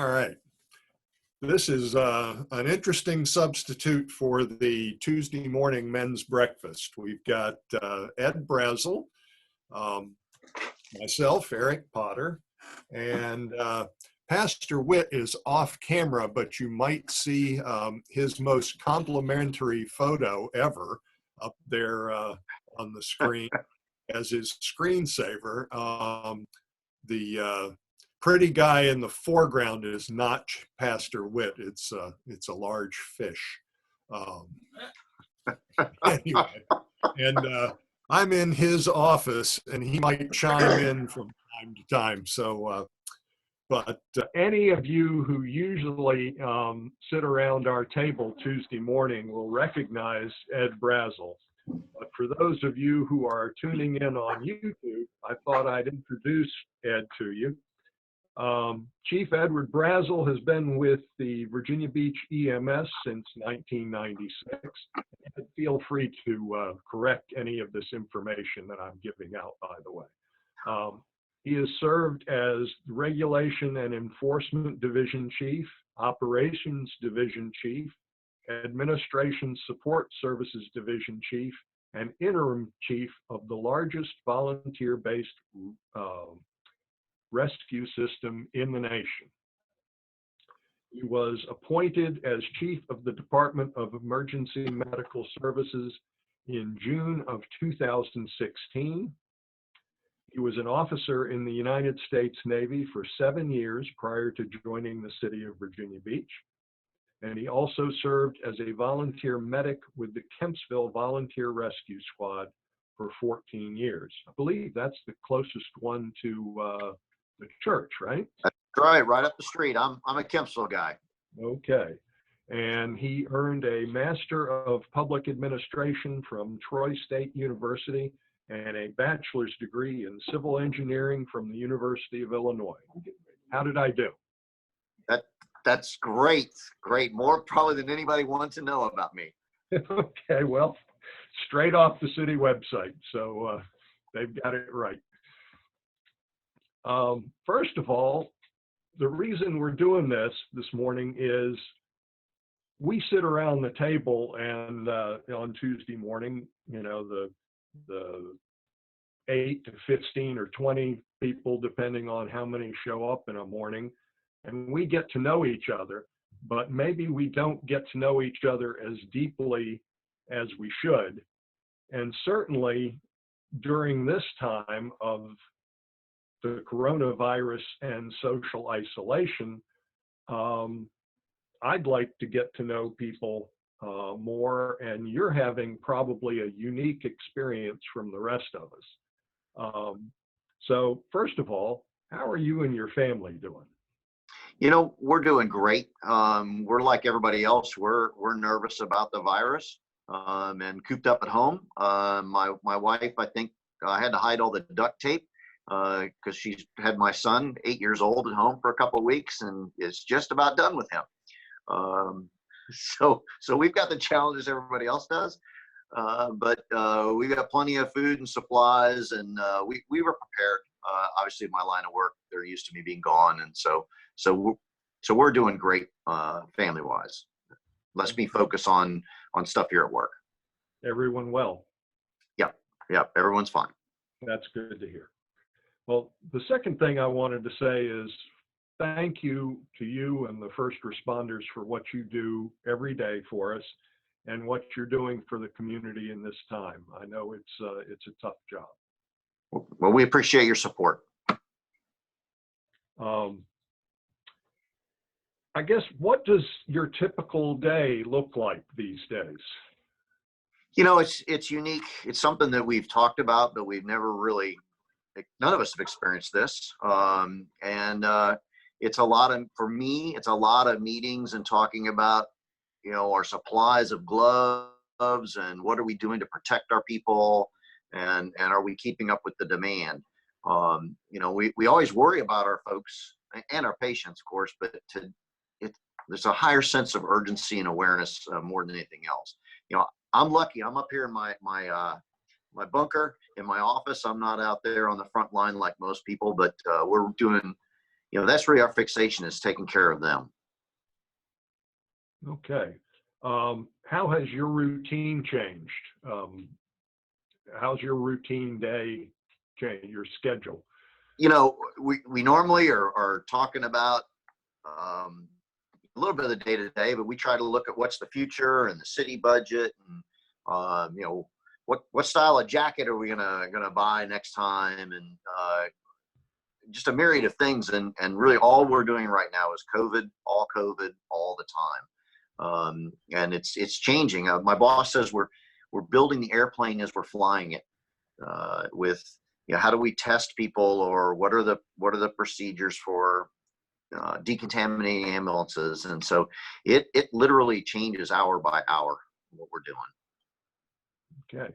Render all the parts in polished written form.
All right. This is an interesting substitute for the Tuesday morning men's breakfast. We've got Ed Brazle, um, myself, Eric Potter, and Pastor Witt is off camera, but you might see his most complimentary photo ever up there on the screen as his screensaver. The pretty guy in the foreground is not Pastor Witt. It's a large fish. Anyway, and I'm in his office, and he might chime in from time to time. So, but any of you who usually sit around our table Tuesday morning will recognize Ed Brazle. But for those of you who are tuning in on YouTube, I thought I'd introduce Ed to you. Chief Edward Brazle has been with the Virginia Beach EMS since 1996. And feel free to correct any of this information that I'm giving out, by the way. He has served as Regulation and Enforcement Division Chief, Operations Division Chief, Administration Support Services Division Chief, and Interim Chief of the largest volunteer-based rescue system in the nation. He was appointed as Chief of the Department of Emergency Medical Services in June of 2016. He was an officer in the United States Navy for 7 years prior to joining the city of Virginia Beach. And he also served as a volunteer medic with the Kempsville Volunteer Rescue Squad for 14 years. I believe that's the closest one to the church, right? That's right up the street. I'm a Kempsville guy. Okay. And he earned a Master of Public Administration from Troy State University and a bachelor's degree in civil engineering from the University of Illinois. How did I do? That's great. More probably than anybody wants to know about me. Okay, well, straight off the city website. So they've got it right. First of all, the reason we're doing this morning is we sit around the table and on Tuesday morning, you know, the 8 to 15 or 20 people, depending on how many show up in a morning, and we get to know each other, but maybe we don't get to know each other as deeply as we should. And certainly during this time of the coronavirus and social isolation, I'd like to get to know people more, and you're having probably a unique experience from the rest of us. So first of all, how are you and your family doing? You know, we're doing great. We're like everybody else. We're nervous about the virus and cooped up at home. My wife, I think, I had to hide all the duct tape because she's had my son, 8 years old, at home for a couple of weeks and is just about done with him. So we've got the challenges everybody else does, but we've got plenty of food and supplies, and we were prepared. Obviously, my line of work, they're used to me being gone, and so we're doing great family-wise. Let's me focus on stuff here at work. Everyone well? Yep, everyone's fine. That's good to hear. Well, the second thing I wanted to say is thank you to you and the first responders for what you do every day for us and what you're doing for the community in this time. I know it's a tough job. Well, we appreciate your support. I guess, what does your typical day look like these days? You know, it's unique. It's something that we've talked about, but we've never really, none of us have experienced this. And it's a lot of, for me, it's a lot of meetings and talking about, you know, our supplies of gloves and what are we doing to protect our people, and are we keeping up with the demand? You know, we always worry about our folks and our patients, of course, but there's a higher sense of urgency and awareness more than anything else. You know, I'm lucky. I'm up here in my bunker in my office. I'm not out there on the front line like most people, but we're doing, that's really our fixation, is taking care of them. Okay. How has your routine changed? How's your routine day change, your schedule? We normally are talking about a little bit of the day to day, but we try to look at what's the future and the city budget, and what style of jacket are we gonna buy next time, and just a myriad of things. And really all we're doing right now is COVID all the time. And it's changing. My boss says we're building the airplane as we're flying it, with how do we test people, or what are the procedures for decontaminating ambulances. And so it literally changes hour by hour what we're doing. Okay.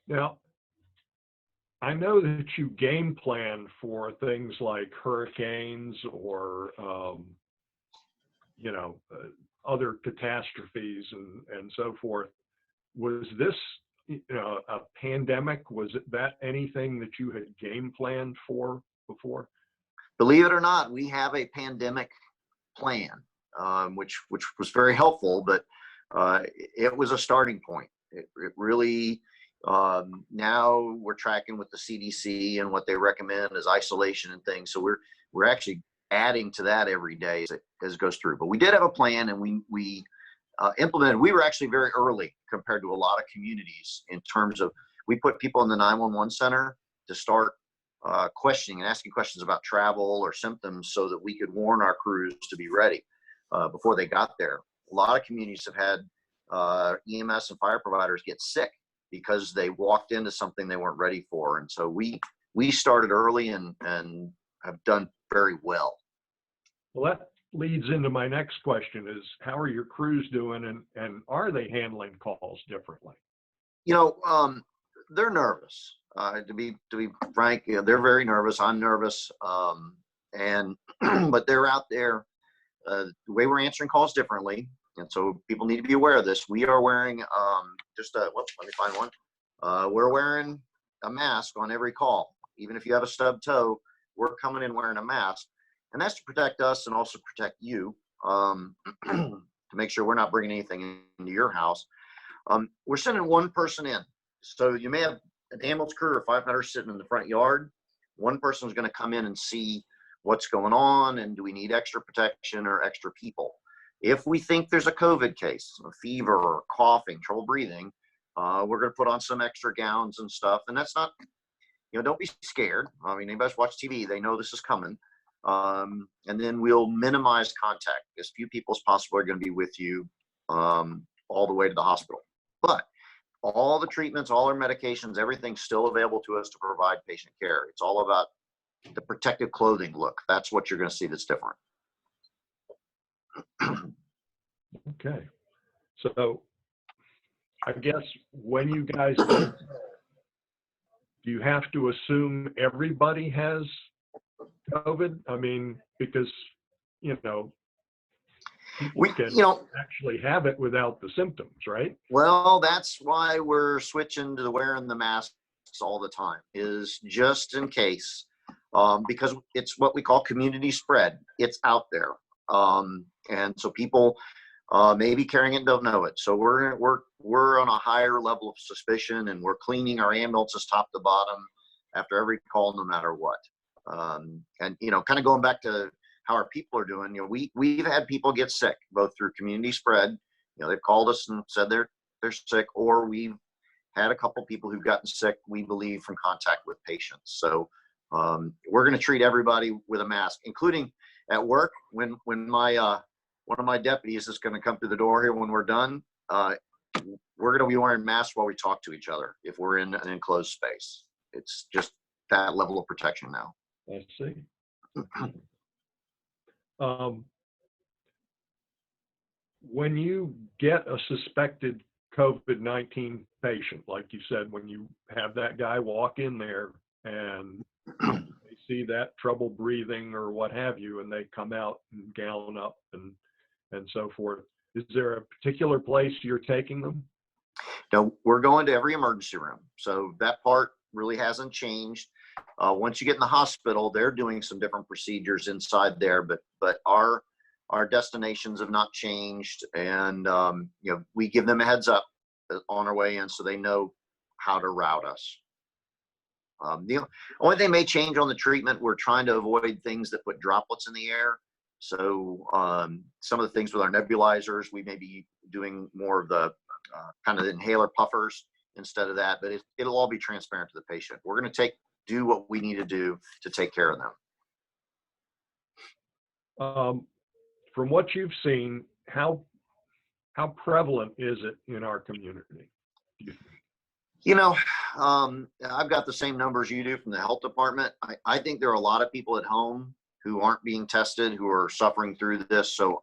Now, I know that you game plan for things like hurricanes or, other catastrophes and so forth. Was this a pandemic? Was that anything that you had game planned for before? Believe it or not, we have a pandemic plan, which was very helpful, but it was a starting point. It really, now we're tracking with the CDC and what they recommend as isolation and things. So we're actually adding to that every day as it goes through. But we did have a plan, and we implemented. We were actually very early compared to a lot of communities in terms of, we put people in the 911 center to start questioning and asking questions about travel or symptoms, so that we could warn our crews to be ready before they got there. A lot of communities have had EMS and fire providers get sick because they walked into something they weren't ready for. And so we started early and have done very well. Well, that leads into my next question: is how are your crews doing, and are they handling calls differently? They're nervous. To be frank, they're very nervous. I'm nervous. And but they're out there. The way we're answering calls differently, and so people need to be aware of this. We are wearing let me find one. We're wearing a mask on every call, even if you have a stubbed toe. We're coming in wearing a mask, and that's to protect us and also protect you, to make sure we're not bringing anything into your house. We're sending one person in, so you may have an ambulance crew or 500 sitting in the front yard. One person is going to come in and see what's going on, and do we need extra protection or extra people. If we think there's a COVID case, a fever or coughing, trouble breathing, we're going to put on some extra gowns and stuff. And that's not, don't be scared. I mean, anybody's watched TV, they know this is coming. And then we'll minimize contact. As few people as possible are going to be with you all the way to the hospital. But all the treatments, all our medications, everything's still available to us to provide patient care. It's all about the protective clothing look. That's what you're going to see that's different. Okay. So I guess when you guys do you have to assume everybody has COVID? I mean, because, people can actually have it without the symptoms, right? Well, that's why we're switching to wearing the masks all the time, is just in case, because it's what we call community spread. It's out there. And so people may be carrying it and don't know it. So we're on a higher level of suspicion, and we're cleaning our ambulances top to bottom after every call, no matter what. And kind of going back to how our people are doing, we've had people get sick, both through community spread. They've called us and said they're sick, or we've had a couple people who've gotten sick, we believe, from contact with patients. So we're going to treat everybody with a mask, including at work. When my one of my deputies is going to come through the door here when we're done, we're going to be wearing masks while we talk to each other if we're in an enclosed space. It's just that level of protection now. I see. When you get a suspected COVID-19 patient, like you said, when you have that guy walk in there and they see that trouble breathing or what have you, and they come out and gown up and so forth, is there a particular place you're taking them? No, we're going to every emergency room. So that part really hasn't changed. Once you get in the hospital, they're doing some different procedures inside there, but our destinations have not changed, and we give them a heads up on our way in so they know how to route us. The only thing may change on the treatment, we're trying to avoid things that put droplets in the air. So some of the things with our nebulizers, we may be doing more of the kind of inhaler puffers instead of that, but it'll all be transparent to the patient. We're going to do what we need to do to take care of them. From what you've seen, how prevalent is it in our community? I've got the same numbers you do from the health department. I think there are a lot of people at home who aren't being tested, who are suffering through this. So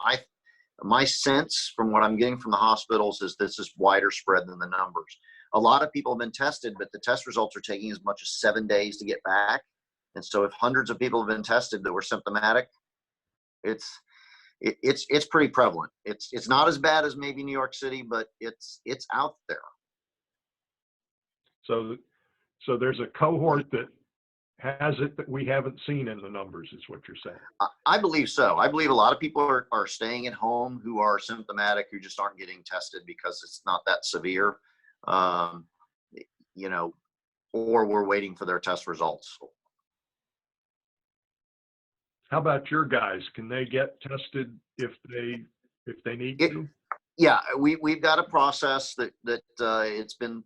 my sense from what I'm getting from the hospitals is this is wider spread than the numbers. A lot of people have been tested, but the test results are taking as much as 7 days to get back. And so if hundreds of people have been tested that were symptomatic, it's pretty prevalent. It's not as bad as maybe New York City, but it's out there. So there's a cohort that has it that we haven't seen in the numbers, is what you're saying. I believe so. I believe a lot of people are staying at home who are symptomatic, who just aren't getting tested because it's not that severe, or we're waiting for their test results. How about your guys? Can they get tested if they need to? Yeah, we've got a process that it's been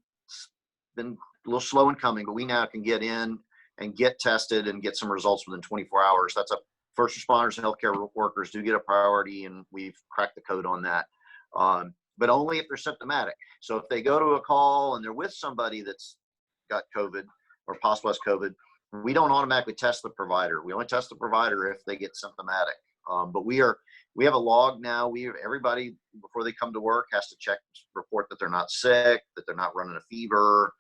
a little slow in coming, but we now can get in and get tested and get some results within 24 hours. That's first responders and healthcare workers do get a priority, and we've cracked the code on that. But only if they're symptomatic. So if they go to a call and they're with somebody that's got COVID or possible has COVID, we don't automatically test the provider. We only test the provider if they get symptomatic. But we have a log now. Everybody before they come to work has to report that they're not sick, that they're not running a fever.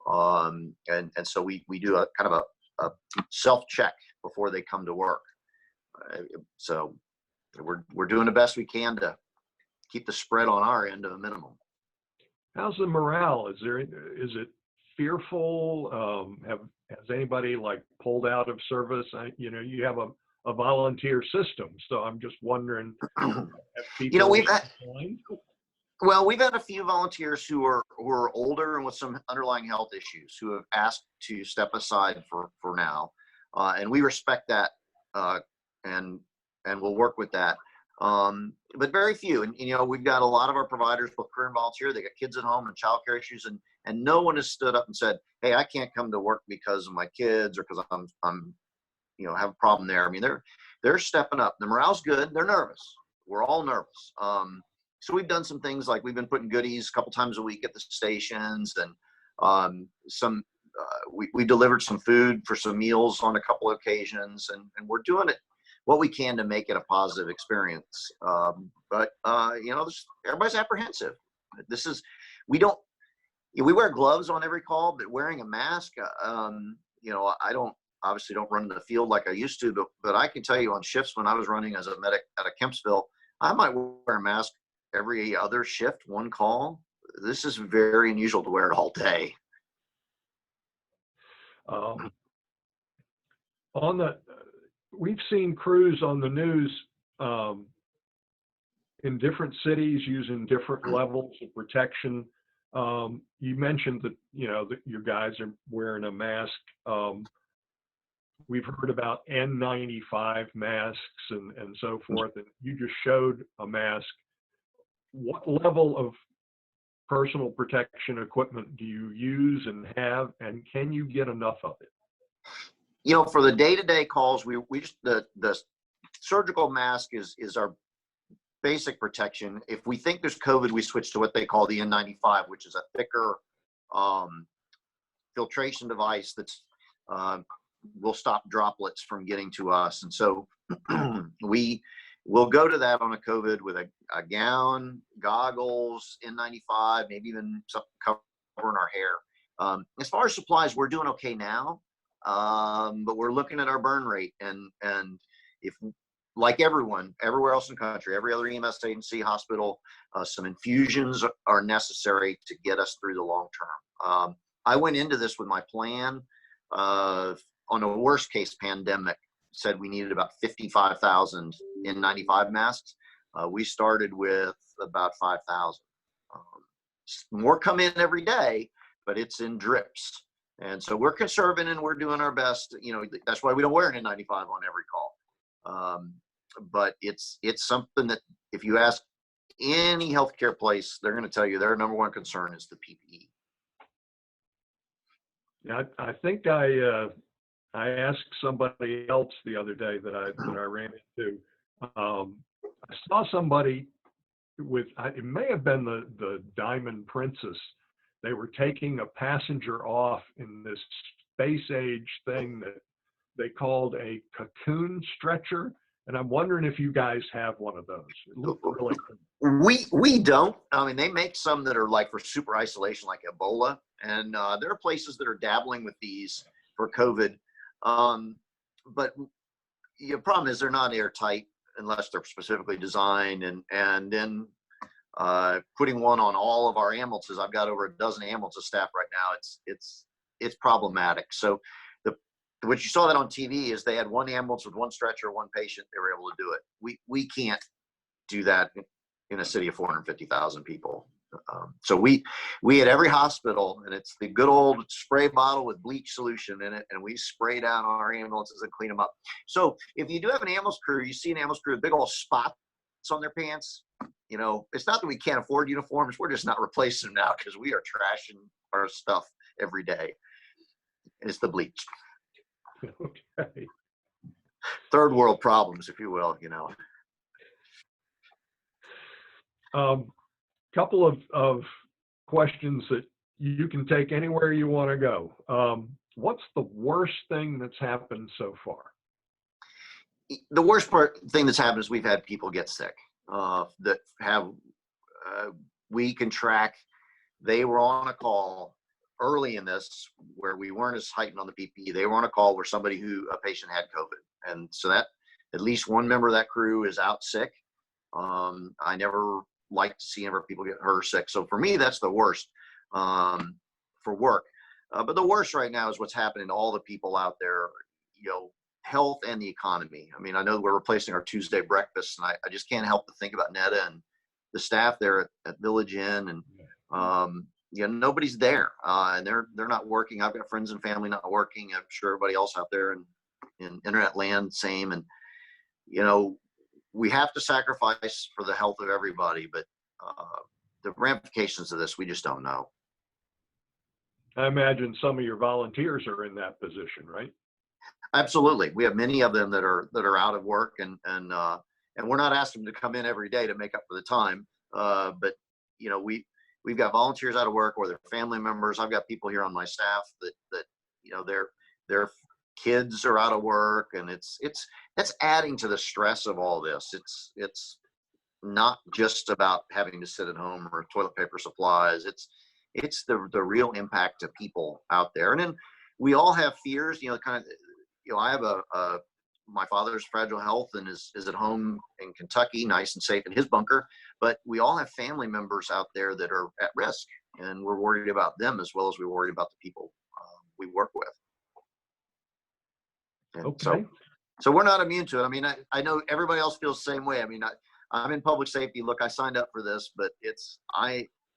And so we do a kind of a self-check before they come to work. So we're doing the best we can to keep the spread on our end to a minimum. How's the morale? Is it fearful? Has anybody pulled out of service? You have a volunteer system, so I'm just wondering. Have people we've had a few volunteers who are older and with some underlying health issues who have asked to step aside for now, and we respect that, and we'll work with that. But very few, and we've got a lot of our providers, both career and volunteer. They got kids at home and childcare issues, and no one has stood up and said, "Hey, I can't come to work because of my kids or because I'm have a problem there." I mean, they're stepping up. The morale's good. They're nervous. We're all nervous. So we've done some things like we've been putting goodies a couple times a week at the stations, and we delivered some food for some meals on a couple of occasions, and we're doing it what we can to make it a positive experience. But everybody's apprehensive. We wear gloves on every call, but wearing a mask, I obviously don't run in the field like I used to, but I can tell you on shifts when I was running as a medic at a Kempsville, I might wear a mask every other shift, one call. This is very unusual to wear it all day. We've seen crews on the news in different cities using different levels of protection. You mentioned that that your guys are wearing a mask. We've heard about N95 masks and so forth, and you just showed a mask. What level of personal protection equipment do you use and have, and can you get enough of it? For the day-to-day calls, we just the surgical mask is our basic protection. If we think there's COVID, we switch to what they call the N95, which is a thicker filtration device that's will stop droplets from getting to us. And so we will go to that on a COVID with a gown, goggles, N95, maybe even something covering our hair. As far as supplies, we're doing okay now. But we're looking at our burn rate, and if, like everyone, everywhere else in the country, every other EMS agency, hospital, some infusions are necessary to get us through the long term. I went into this with my plan of on a worst case pandemic, said we needed about 55,000 N95 masks. We started with about 5,000. More come in every day, but it's in drips. And so we're conserving and we're doing our best. That's why we don't wear an N95 on every call. But it's something that if you ask any healthcare place, they're going to tell you their number one concern is the PPE. Yeah, I think I asked somebody else the other day that I ran into. I saw somebody with, it may have been the Diamond Princess. They were taking a passenger off in this space age thing that they called a cocoon stretcher. And I'm wondering if you guys have one of those. It looked really cool. We don't. I mean, they make some that are like for super isolation, like Ebola. And there are places that are dabbling with these for COVID. But the problem is they're not airtight unless they're specifically designed. And then putting one on all of our ambulances, I've got over a dozen ambulances staff right now. It's problematic. So what you saw that on TV is they had one ambulance with one stretcher, one patient. They were able to do it. We can't do that in a city of 450,000 people. So we at every hospital, and it's the good old spray bottle with bleach solution in it, and we spray down our ambulances and clean them up. So if you do have an ambulance crew, you see an ambulance crew with big old spots on their pants, it's not that we can't afford uniforms. We're just not replacing them now because we are trashing our stuff every day. And it's the bleach. Okay. Third world problems, if you will, Couple of questions that you can take anywhere you want to go. What's the worst thing that's happened so far? The worst thing that's happened is we've had people get sick that have, we can track. They were on a call early in this where we weren't as heightened on the PPE. They were on a call where a patient had COVID. And so that at least one member of that crew is out sick. I never like to see ever people get hurt or sick. So for me, that's the worst for work. But the worst right now is what's happening to all the people out there, health and the economy. I mean, I know we're replacing our Tuesday breakfast, and I just can't help but think about Netta and the staff there at Village Inn, and nobody's there, and they're not working. I've got friends and family not working. I'm sure everybody else out there in internet land, same. And we have to sacrifice for the health of everybody, but the ramifications of this, we just don't know. I imagine some of your volunteers are in that position, right? Absolutely. We have many of them that are out of work, and we're not asking them to come in every day to make up for the time. But we've got volunteers out of work or their family members. I've got people here on my staff that their kids are out of work, and that's adding to the stress of all this. It's not just about having to sit at home or toilet paper supplies. It's the real impact to people out there. And then we all have fears, I have my father's fragile health and is at home in Kentucky, nice and safe in his bunker. But we all have family members out there that are at risk, and we're worried about them as well as we're worried about the people we work with. And okay. So we're not immune to it. I mean, I know everybody else feels the same way. I mean, I'm in public safety. Look, I signed up for this, but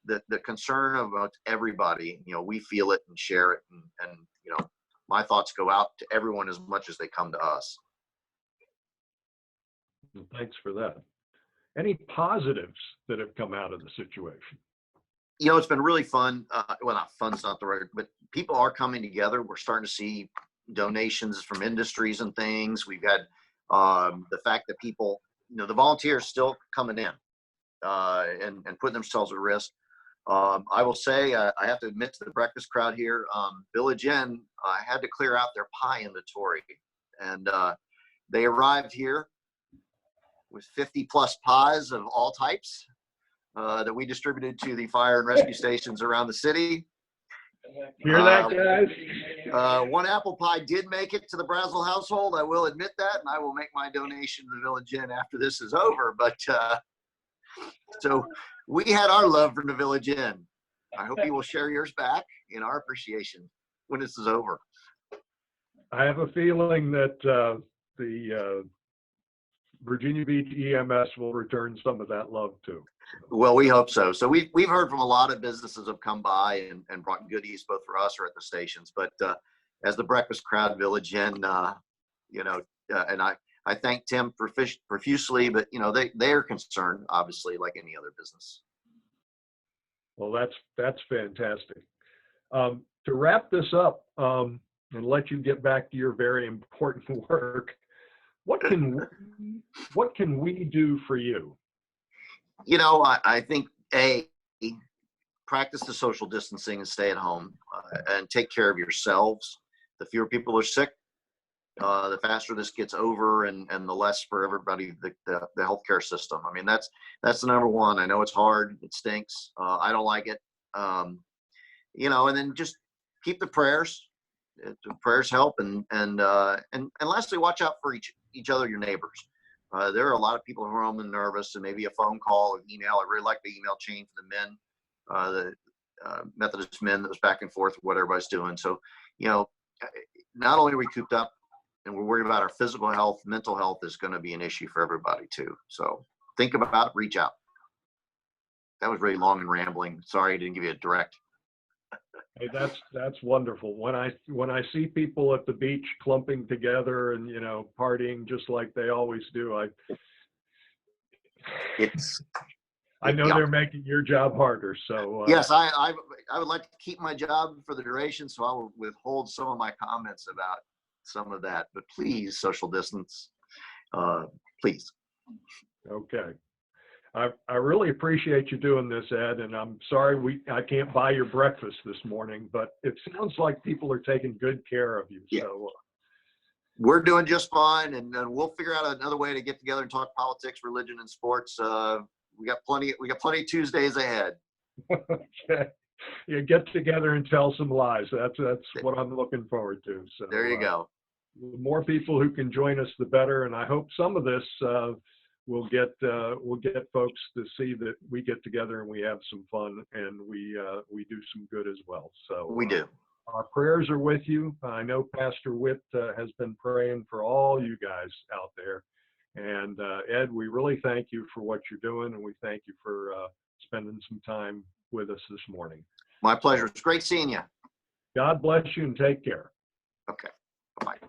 the concern about everybody, we feel it and share it, and my thoughts go out to everyone as much as they come to us. Thanks for that. Any positives that have come out of the situation? It's been really fun. Well, not fun's not the right, but people are coming together. We're starting to see donations from industries and things. We've had the fact that people, the volunteers still coming in and putting themselves at risk. I will say, I have to admit to the breakfast crowd here, Village Inn had to clear out their pie inventory, and they arrived here with 50 plus pies of all types that we distributed to the fire and rescue stations around the city. Hear that, guys? One apple pie did make it to the Brazle household. I will admit that, and I will make my donation to the Village Inn after this is over. But so we had our love from the Village Inn. I hope you will share yours back in our appreciation when this is over. I have a feeling that the Virginia Beach EMS will return some of that love too. Well, we hope so. So we've heard from a lot of businesses have come by and brought goodies both for us or at the stations. But as the Breakfast Crowd Village Inn, and I thank Tim profusely, but they're concerned, obviously, like any other business. Well, that's fantastic. To wrap this up and let you get back to your very important work, what can we do for you? I think practice the social distancing and stay at home and take care of yourselves. The fewer people are sick, the faster this gets over, and the less for everybody, the healthcare system. I mean, that's the number one. I know it's hard. It stinks. I don't like it. And then just keep the prayers. The prayers help. And lastly, watch out for each other, your neighbors. There are a lot of people who are home and nervous, and maybe a phone call or email. I really like the email chain for the men, the Methodist men that was back and forth, what everybody's doing. So, not only are we cooped up and we're worried about our physical health, mental health is going to be an issue for everybody too. So think about, reach out. That was really long and rambling. Sorry, I didn't give you a direct. Hey, that's wonderful. When I see people at the beach clumping together and partying just like they always do, I know they're making your job harder. So yes, I would like to keep my job for the duration, so I will withhold some of my comments about some of that. But please, social distance, please. Okay. I really appreciate you doing this, Ed, and I'm sorry I can't buy your breakfast this morning, but it sounds like people are taking good care of you. Yeah. So we're doing just fine, and we'll figure out another way to get together and talk politics, religion, and sports. We got plenty of Tuesdays ahead. Okay. Yeah, get together and tell some lies. That's what I'm looking forward to. So there you go. The more people who can join us, the better. And I hope some of this we'll get folks to see that we get together and we have some fun and we do some good as well. So we do. Our prayers are with you. I know Pastor Witt has been praying for all you guys out there. And Ed, we really thank you for what you're doing, and we thank you for spending some time with us this morning. My pleasure. It's great seeing you. God bless you and take care. Okay. Bye-bye.